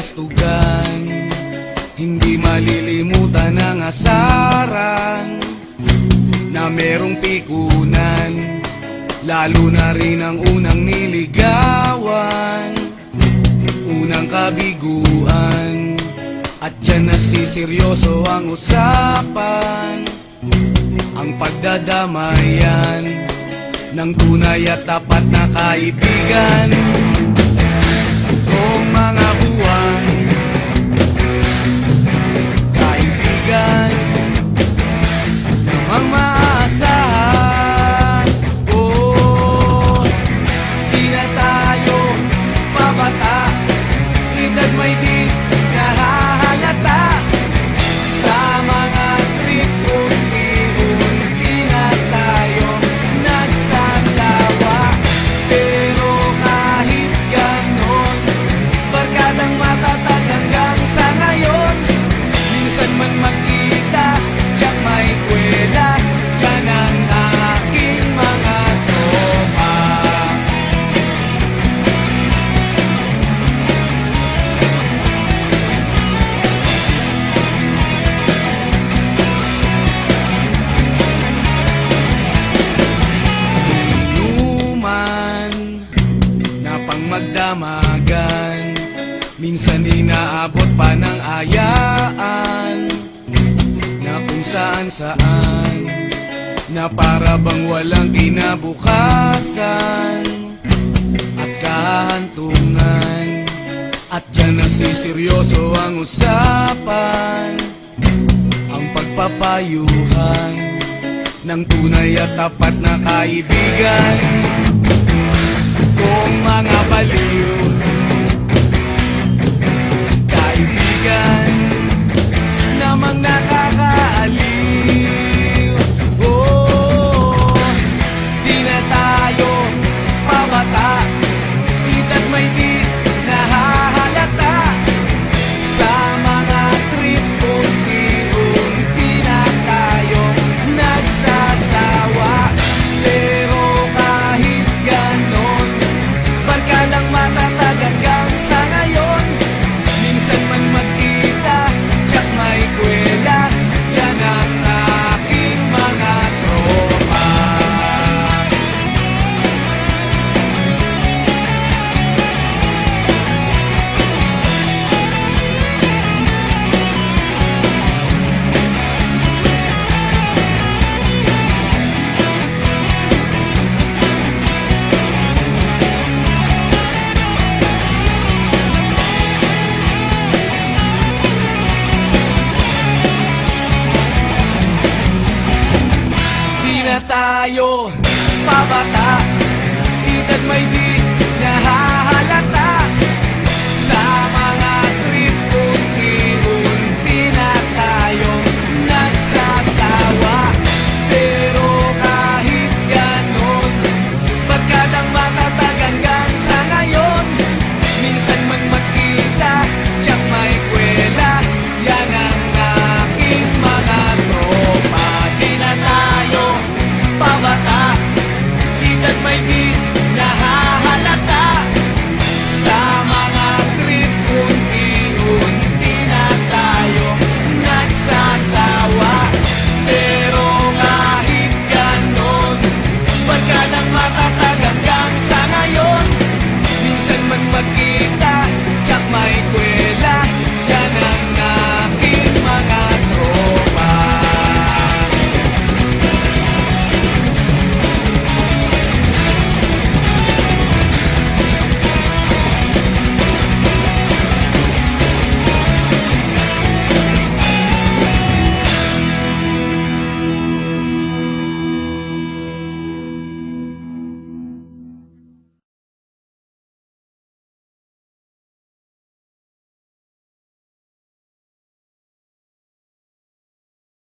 kastugan, hindi malilimutan ang asaran na merong pikunan, lalo na rin ang unang niligawan, unang kabiguan. At dyan nasiseryoso ang usapan, ang pagdadamayan ng tunay at tapat na kaibigan. Tatlong mga buwan, kaibigan namang maaasahan. Oh, di na tayo pabata, edad may di nahahalata. Sa mga trip unti-unti na tayo nagsasawa. Pero kahit ganon, barkadang matatag hanggang sa ngayon. Minsan man magkita, tiyak may kwela, yan ang aking mga tropa. Inuman na pang magdamagan, minsan inaabot pa ng ayaan, na kung saan-saan, na para bang walang kinabukasan at kahantungan. At dyan nasiseryoso ang usapan, ang pagpapayuhan ng tunay at tapat na kaibigan. Kung mga baliw, kaibigan namang nakakaaliw. Oh, di na tayo pabata, edad may di nahahalata. Sa mga trip unti-unti na tayo nagsasawa. Pero kahit ganon, barkadang matatag hanggang sa ngayon. Minsan man magkita, tiyak may kwela, yan ang aking mga tropa. Di na tayo pabata, edad may di